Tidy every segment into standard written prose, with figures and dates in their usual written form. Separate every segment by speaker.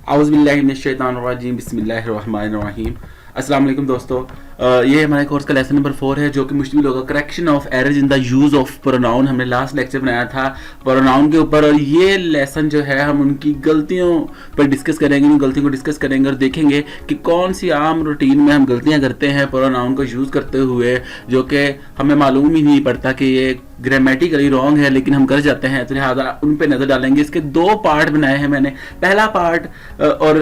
Speaker 1: औज़ुबिल्लाहिमिनश्शैतानिर्रजीम बिस्मिल्लाहिर्रहमानिर्रहीम। अस्सलाम वालेकुम दोस्तों, ये हमारे कोर्स का लेसन नंबर 4 है जो कि मुश्तमिल होगा correction of errors in the use of pronoun. हमने लास्ट लेक्चर बनाया था प्रोनाउन के ऊपर, और ये लेसन जो है हम उनकी गलतियों पर डिस्कस करेंगे, उन गलतियों को डिस्कस करेंगे और देखेंगे कि कौन सी आम रूटीन में हम गलतियाँ करते हैं प्रोनाउन को यूज़ करते हुए, जो कि हमें मालूम ही नहीं पड़ता कि ये ग्रामेटिकली रॉन्ग है लेकिन हम कर जाते हैं। तो लिहाजा उन पे नज़र डालेंगे। इसके 2 पार्ट बनाए हैं मैंने। पहला पार्ट और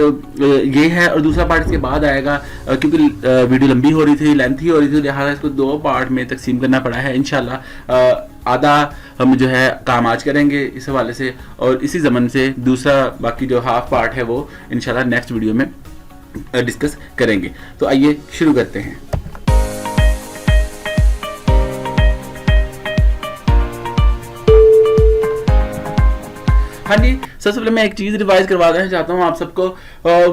Speaker 1: ये है, और दूसरा पार्ट इसके बाद आएगा, क्योंकि वीडियो लंबी हो रही थी, लेंथी हो रही थी, लिहाजा इसको 2 पार्ट में तकसीम करना पड़ा है। इंशाल्लाह आधा हम जो है काम आज करेंगे इस हवाले से, और इसी ज़मन से दूसरा बाकी जो हाफ पार्ट है वो इंशाल्लाह नेक्स्ट वीडियो में डिस्कस करेंगे। तो आइए शुरू करते हैं। हाँ जी, सबसे पहले मैं एक चीज़ रिवाइज करवा देना चाहता हूँ आप सबको,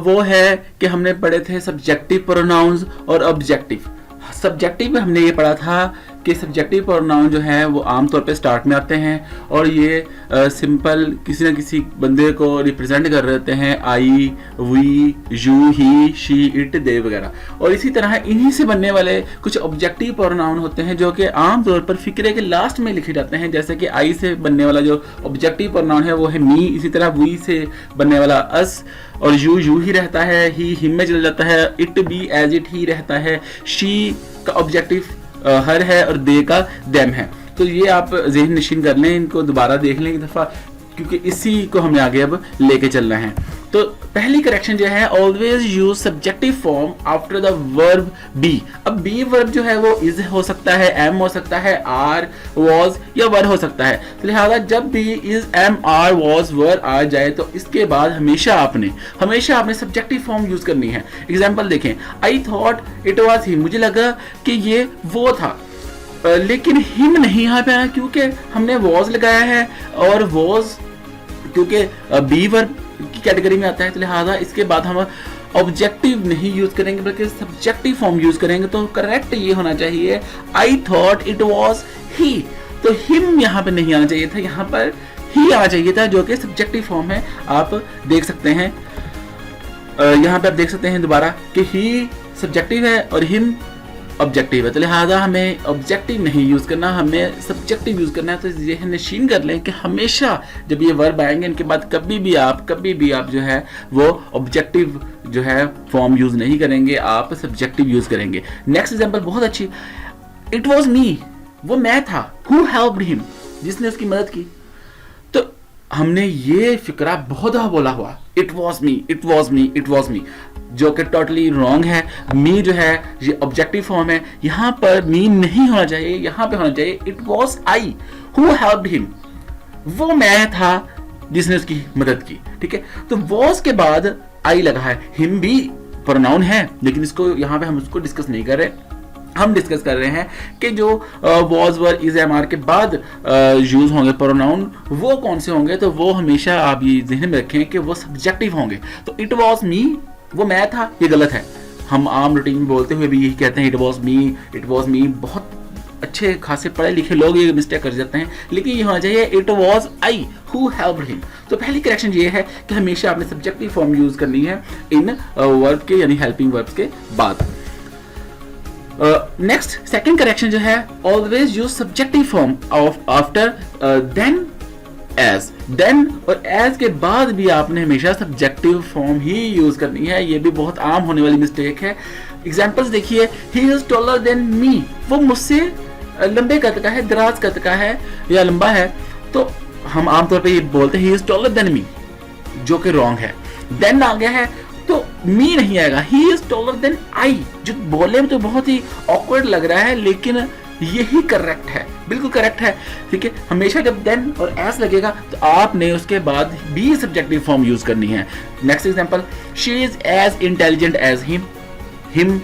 Speaker 1: वो है कि हमने पढ़े थे सब्जेक्टिव प्रोनाउंस और ऑब्जेक्टिव। सब्जेक्टिव में हमने ये पढ़ा था कि सब्जेक्टिव प्रोनाउन जो है वो आम तौर पे स्टार्ट में आते हैं और ये सिंपल किसी न किसी बंदे को रिप्रेजेंट कर रहे होते हैं, I, we, you, he, she, it, they वगैरह। और इसी तरह इन्हीं से बनने वाले कुछ ऑब्जेक्टिव प्रोनाउन होते हैं जो कि आम तौर पर फिक्रे के लास्ट में लिखे जाते हैं। जैसे कि आई से बनने वाला जो ऑब्जेक्टिव प्रोनाउन है वो है मी, इसी तरह वी से बनने वाला अस, और यू ही रहता है, ही हिम में चला जाता है, इट भी एज इट ही रहता है, शी का ऑब्जेक्टिव हर है और दे का देम है। तो ये आप ज़हन नशीन कर लें, इनको दोबारा देख लें एक दफ़ा, क्योंकि इसी को हमें आगे अब लेके चलना है। तो पहली करेक्शन जो है, always use subjective form after the verb B. अब बी वर्ब जो है वो इज हो सकता है, एम हो सकता है, आर, वॉज या वर हो सकता है। तो लिहाजा जब भी इज, एम, आर, वॉज, वर आ जाए तो इसके बाद हमेशा आपने सब्जेक्टिव फॉर्म यूज करनी है। एग्जाम्पल देखें, I thought it was him, मुझे लगा कि ये वो था, लेकिन हिम नहीं यहाँ पे आया क्योंकि हमने वॉज लगाया है, और वॉज क्योंकि बी वर्ब की कैटेगरी में आता है। तो लिहाजा इसके बाद हम ऑब्जेक्टिव नहीं यूज करेंगे बल्कि सब्जेक्टिव फॉर्म यूज करेंगे। तो करेक्ट ये होना चाहिए, I thought it was he. तो हिम यहाँ पे नहीं आना चाहिए था, यहाँ पर ही आना चाहिए था, जो कि सब्जेक्टिव फॉर्म है। आप देख सकते हैं, यहाँ पे आप देख सकते हैं दोबारा कि ही सब्जेक्टिव है और हिम ऑब्जेक्टिव है। तो लिहाजा हमें ऑब्जेक्टिव नहीं यूज करना, हमें सब्जेक्टिव यूज करना है। तो ये नशीन कर लें कि हमेशा जब ये वर्ब आएंगे इनके बाद कभी भी आप जो है वो ऑब्जेक्टिव जो है फॉर्म यूज नहीं करेंगे, आप सब्जेक्टिव यूज करेंगे। नेक्स्ट एग्जांपल बहुत अच्छी, इट वाज मी, वो मैं था, हु हेल्प्ड हिम, जिसने उसकी मदद की। तो हमने ये फिक्रा बहुत दफा बोला हुआ, it was me, it was me, it was me, जो कि टोटली रॉन्ग है। मी जो है ये ऑब्जेक्टिव फॉर्म है, यहाँ पर मी नहीं होना चाहिए, यहाँ पे होना चाहिए it was I who helped him, वो मैं था जिसने उसकी मदद की। ठीक है, तो वाज के बाद आई लगा है, हिम भी प्रोनाउन है लेकिन इसको यहाँ पे हम उसको डिस्कस नहीं कर रहे। हम डिस्कस कर रहे हैं कि जो was, were, is, am, are के बाद यूज होंगे प्रोनाउन वो कौन से होंगे। तो वो हमेशा आप ये ज़हन में रखें कि वो सब्जेक्टिव होंगे। तो इट वॉज मी, वो मैं था, ये गलत है। हम आम रूटीन में बोलते हुए भी यही कहते हैं, it was me, it was me. बहुत अच्छे खासे पढ़े लिखे लोग ये मिस्टेक कर जाते हैं, लेकिन ये होना चाहिए it was I who helped him. तो पहली करेक्शन ये है कि हमेशा आपने सब्जेक्टिव फॉर्म यूज करनी है इन वर्ब के यानी हेल्पिंग वर्ब्स के बाद। नेक्स्ट सेकंड करेक्शन जो है, always use subjective form of after than, as. Than और एज के बाद भी आपने हमेशा सब्जेक्टिव फॉर्म ही यूज करनी है। ये भी बहुत आम होने वाली मिस्टेक है। एग्जांपल्स देखिए, ही इज टॉलर देन मी, वो मुझसे लंबे कद का है, दराज कद का है या लंबा है। तो हम आमतौर पे ये बोलते हैं ही इज टॉलर देन मी, जो कि रॉन्ग है। देन आ गया है तो मी नहीं आएगा, he is taller than I, जो बोलने में तो बहुत ही ऑकवर्ड लग रहा है लेकिन यही करेक्ट है, बिल्कुल करेक्ट है। ठीक है, हमेशा जब देन और एस लगेगा तो आपने उसके बाद भी सब्जेक्टिव फॉर्म यूज करनी है। Next example, she is as intelligent as him, him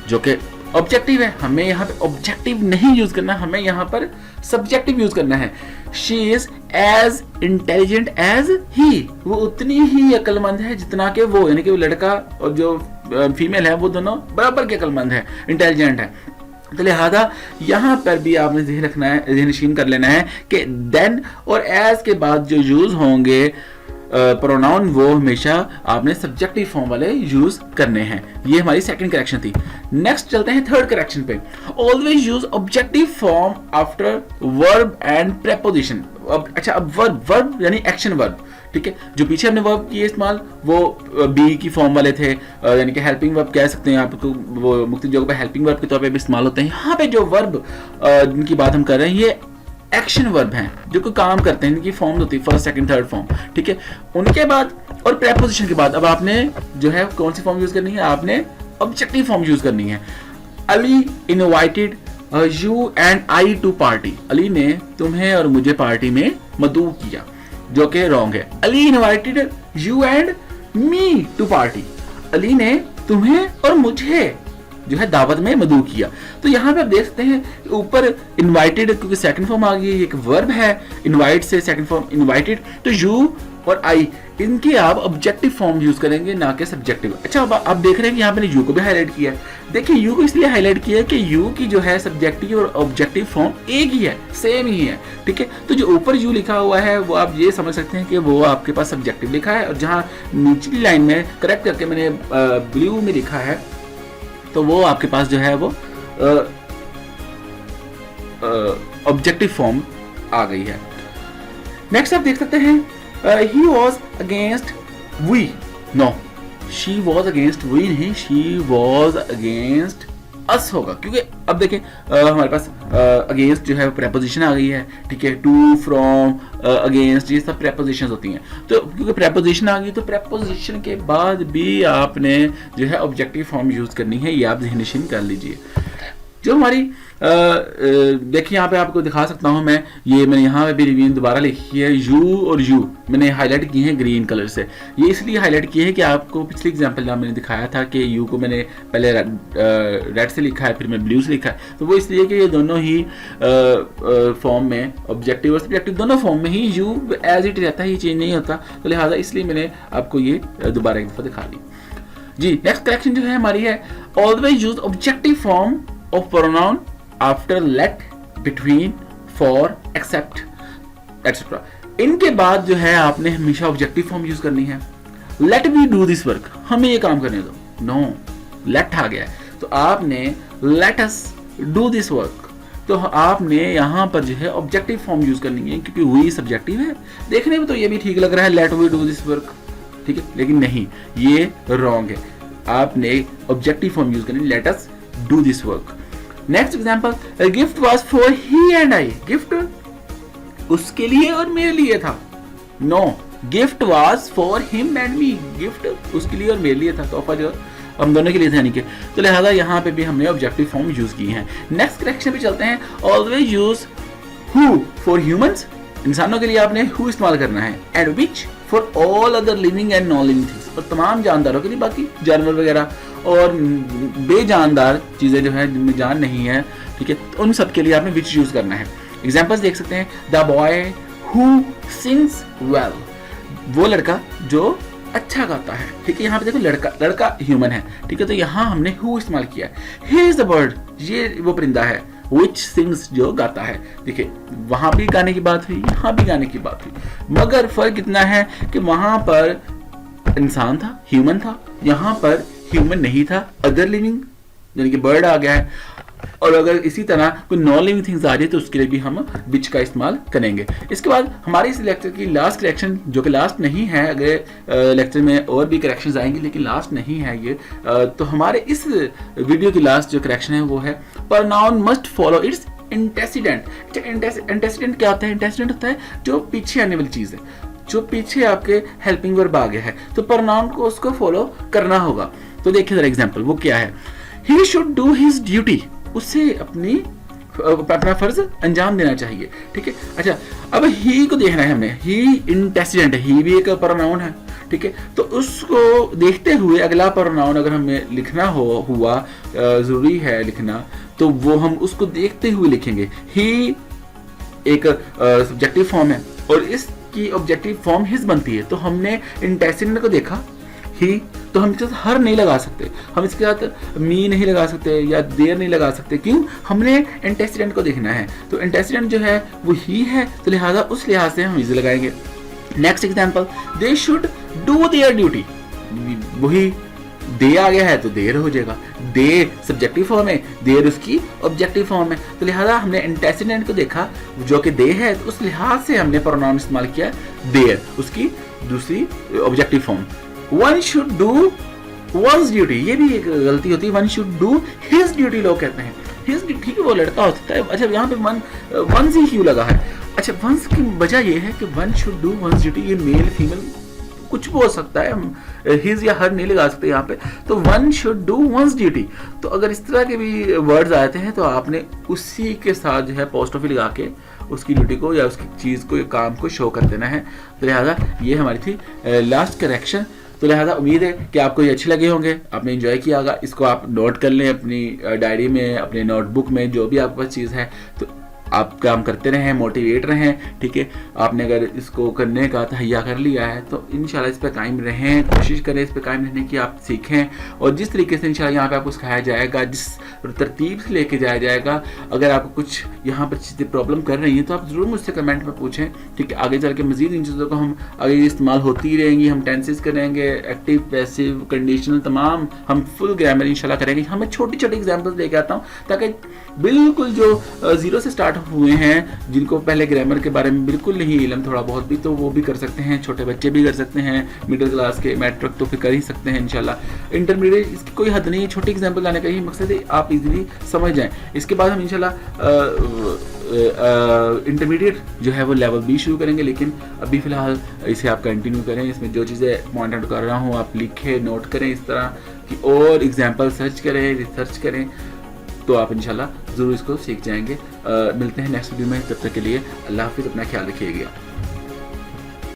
Speaker 1: जो कि ऑब्जेक्टिव है, हमें यहाँ पे ऑब्जेक्टिव नहीं यूज करना, हमें यहाँ पर सब्जेक्टिव यूज करना है। She is as intelligent as he, वो उतनी ही अक्लमंद है जितना कि वो, यानी कि वो लड़का और जो फीमेल है वो दोनों बराबर के अक्लमंद है, इंटेलिजेंट है। तो लिहाजा यहाँ पर भी आपने ज़हन रखना है, ज़हन नशीन कर लेना है कि देन और एज के बाद जो यूज होंगे प्रोनाउन वो हमेशा आपने सब्जेक्टिव फॉर्म वाले यूज करने हैं। ये हमारी सेकंड करेक्शन थी। नेक्स्ट चलते हैं थर्ड करेक्शन पे। Always use objective form after verb and preposition. अच्छा, अब वर्ब यानी एक्शन वर्ब, ठीक है। जो पीछे हमने वर्ब किए इस्तेमाल वो बी की फॉर्म वाले थे, यानी कि हेल्पिंग वर्ब कह सकते हैं आपको, वो मुख्तलिफ जगहों पे हेल्पिंग वर्ब के तौर पे भी इस्तेमाल होते हैं। यहाँ पे जो वर्ब जिनकी बात हम कर रहे हैं ये एक्शन वर्ब हैं, जो कोई काम करते हैं, इनकी फॉर्म होती है फर्स्ट सेकंड थर्ड फॉर्म, ठीक है। उनके बाद और प्रेपोजिशन के बाद अब आपने जो है कौन सी फॉर्म यूज करनी है, आपने ऑब्जेक्टिव फॉर्म यूज करनी है। Ali invited you and I to party. Ali ने तुम्हें और मुझे पार्टी में मदऊ किया, जो कि रॉन्ग है। Ali invited you and me to party. Ali ने तुम्हें और मुझे जो है दावत में मदऊ किया। तो यहाँ पे आप देख सकते हैं ऊपर इनवाइटेड, क्योंकि सेकंड फॉर्म आ गई है, एक वर्ब है इनवाइट से सेकंड फॉर्म इनवाइटेड, तो यू और आई इनकी आप ऑब्जेक्टिव फॉर्म यूज करेंगे, ना कि सब्जेक्टिव। अच्छा, अब आप देख रहे हैं कि यहाँ पे यू को भी हाईलाइट किया है। देखिए यू को इसलिए हाईलाइट किया है कि यू की जो है सब्जेक्टिव और ऑब्जेक्टिव फॉर्म एक ही है, सेम ही है, ठीक है। तो जो ऊपर यू लिखा हुआ है वो आप ये समझ सकते हैं कि वो आपके पास सब्जेक्टिव लिखा है, और जहाँ निचली लाइन में करेक्ट करके मैंने ब्लू में लिखा है तो वो आपके पास जो है वो ऑब्जेक्टिव फॉर्म आ गई है। नेक्स्ट आप देख सकते हैं he was against we, no, she was against we नहीं, she was against us होगा, क्योंकि अब देखें हमारे पास अगेंस्ट जो है प्रेपोजिशन आ गई है, ठीक है। टू, फ्रॉम, अगेंस्ट, ये सब प्रेपोजिशन होती हैं। तो क्योंकि प्रेपोजिशन आ गई तो प्रेपोजिशन के बाद भी आपने जो है ऑब्जेक्टिव फॉर्म यूज करनी है, ये आप ज़हन-नशीन कर लीजिए। जो हमारी देखिए यहाँ पे आपको दिखा सकता हूँ मैं, ये मैंने यहाँ पे भी रिवीजन दोबारा लिखी है, यू और यू मैंने हाईलाइट की है ग्रीन कलर से। ये इसलिए हाईलाइट की है कि आपको पिछली एग्जांपल में मैंने दिखाया था कि यू को मैंने पहले रेड से लिखा है, फिर मैं ब्लू से लिखा है, तो वो इसलिए कि ये दोनों ही फॉर्म में ऑब्जेक्टिव और सब्जेक्टिव दोनों फॉर्म में ही यू एज इट रहता है, ये चेंज नहीं होता, तो लिहाजा इसलिए मैंने आपको ये दोबारा एक दफ़ा दिखा दी। जी, नेक्स्ट करेक्शन जो है हमारी है always use objective form of pronoun after let, between, for, except etcetera. इनके बाद जो है आपने हमेशा ऑब्जेक्टिव फॉर्म यूज करनी है। Let me do this work, हमें ये काम करने दो, नो, लेट आ गया है तो आपने late us do this work, तो आपने यहाँ पर जो है ऑब्जेक्टिव फॉर्म यूज करनी है, क्योंकि वही सब्जेक्टिव है। देखने में तो ये भी ठीक लग रहा है, let we do this work, ठीक है, लेकिन नहीं, ये रॉन्ग है। आपने ऑब्जेक्टिव फॉर्म यूज करनी, let us do this work. Next example, gift was for he and I. गिफ्ट उसके लिए और मेरे लिए था, no, gift was for him and me. Gift उसके लिए और मेरे लिए था, तोहफा जो हम दोनों के लिए था, यानी कि, तो लिहाजा यहाँ पे भी हमने ऑब्जेक्टिव फॉर्म यूज की है। नेक्स्ट करेक्शन पे चलते हैं, always use who for humans, इंसानों के लिए आपने हु इस्तेमाल करना है, and which for all other living and non living things, और तमाम जानदारों के लिए, बाकी जानवर वगैरह और बेजानदार चीजें जो है जिनमें जान नहीं है, ठीक है, तो उन सब के लिए आपने विच यूज करना है। एग्जांपल्स देख सकते हैं, the boy who sings well, वो लड़का जो अच्छा गाता है, ठीक है। यहाँ पे देखो लड़का ह्यूमन है, ठीक है, तो यहाँ हमने हु इस्तेमाल किया है। ही इज द बर्ड, ये वो परिंदा है, which sings, जो गाता है। देखिए वहां भी गाने की बात हुई, यहाँ भी गाने की बात हुई, मगर फर्क इतना है कि वहां पर इंसान था, ह्यूमन था, यहाँ पर ह्यूमन नहीं था, अदर लिविंग यानी कि बर्ड आ गया है। और अगर इसी तरह कोई नॉन लिविंग थिंग्स आ रही है तो उसके लिए भी हम विच का इस्तेमाल करेंगे। इसके बाद हमारे इस लेक्चर की लास्ट करेक्शन, जो कि लास्ट नहीं है, अगर लेक्चर में और भी करेक्शंस आएंगे लेकिन लास्ट नहीं है ये, तो हमारे इस वीडियो की लास्ट जो करेक्शन है वो है, pronoun must follow it's antecedent. Antecedent क्या होता है? एंटेसिडेंट होता है जो पीछे आने वाली चीज है, जो पीछे आपके हेल्पिंग वर्ब आ गया है, तो प्रोनाउन को उसको फॉलो करना होगा। तो देखिए जरा एग्जांपल, वो क्या है, he should do his duty, उसे अपना फर्ज अंजाम देना चाहिए, ठीक है। अच्छा, अब ही को देखना है हमने, ही इंटेसिडेंट है, ही भी एक प्रोनाउन है, ठीक है, तो उसको देखते हुए अगला प्रोनाउन अगर हमें लिखना हुआ जरूरी है लिखना, तो वो हम उसको देखते हुए लिखेंगे। ही एक सब्जेक्टिव फॉर्म है और इसकी ऑब्जेक्टिव फॉर्म हिज बनती है, तो हमने इंटेसिडेंट को देखा ही, तो हम इसके साथ हर नहीं लगा सकते, हम इसके साथ मी नहीं लगा सकते या देर नहीं लगा सकते, क्यों? हमने एंटेसिडेंट को देखना है, तो एंटेसिडेंट जो है वो ही है, तो लिहाजा उस लिहाज से हम इज लगाएंगे। Next example, they should do their duty, वही दे आ गया है तो देर हो जाएगा, दे सब्जेक्टिव फॉर्म है, देर उसकी ऑब्जेक्टिव फॉर्म है, तो लिहाजा हमने एंटेसिडेंट को देखा जो कि दे है, तो उस लिहाज से हमने प्रोनाउन इस्तेमाल किया देर, उसकी दूसरी objective form. One should do once duty, ये भी एक गलती होती है, one should do his duty लोग कहते हैं, हिज ड्यूटी, ठीक है वो लड़का हो सकता है, अच्छा यहाँ पे वंस ही क्यों लगा है? अच्छा वंस की वजह ये है कि one should do once duty, ये मेल फीमेल कुछ भी हो सकता है, हम हिज या हर नहीं लगा सकते यहाँ पे, तो one should do once duty. तो अगर इस तरह के भी वर्ड्स आते हैं तो आपने उसी के साथ जो है पोस्टोफी लगा के उसकी ड्यूटी को या उसकी चीज़ को या काम को शो कर देना है। तो लिहाजा ये हमारी थी लास्ट करेक्शन। तो लिहाजा उम्मीद है कि आपको ये अच्छे लगे होंगे, आपने एंजॉय किया होगा। इसको आप नोट कर लें अपनी डायरी में, अपने नोटबुक में, जो भी आपके पास चीज़ है, तो आप काम करते रहें, मोटिवेट रहें, ठीक है। आपने अगर इसको करने का तहैया कर लिया है तो इंशाल्लाह इस पर कायम रहें, कोशिश करें इस पर कायम रहने की, आप सीखें। और जिस तरीके से इंशाल्लाह यहाँ पे आपको सिखाया जाएगा, जिस तरतीब से लेके जाया जाएगा, अगर आपको कुछ यहाँ पर चीज़ें प्रॉब्लम कर रही हैं तो आप ज़रूर मुझसे कमेंट में पूछें, ठीक है। आगे चल के मज़ीद इन चीज़ों को हम आगे इस्तेमाल होती रहेंगी, हम टेंसेस करेंगे, एक्टिव, पैसिव, कंडीशनल, तमाम हम फुल ग्रामर इंशाल्लाह करेंगे। हमें छोटी छोटी एग्जाम्पल्स लेके आता हूँ ताकि बिल्कुल जो ज़ीरो से स्टार्ट हुए हैं, जिनको पहले ग्रामर के बारे में बिल्कुल नहीं इल्म, थोड़ा बहुत भी, तो वो भी कर सकते हैं, छोटे बच्चे भी कर सकते हैं, मिडिल क्लास के, मैट्रिक तो फिर कर ही सकते हैं इंशाल्लाह। इंटरमीडिएट इसकी कोई हद नहीं है, छोटी एग्जाम्पल लाने का ही मकसद है आप इजीली समझ जाएं। इसके बाद हम इंशाल्लाह इंटरमीडिएट जो है वो लेवल बी शुरू करेंगे, लेकिन अभी फ़िलहाल इसे आप कंटिन्यू करें। इसमें जो चीज़ें पॉइंट आउट कर रहा हूँ आप लिखें, नोट करें इस तरह की, और एग्जाम्पल सर्च करें, रिसर्च करें, तो आप इंशाल्लाह ज़रूर इसको सीख जाएंगे। मिलते हैं नेक्स्ट वीडियो में, तब तक के लिए अल्लाह हाफिज़, अपना ख्याल रखिएगा।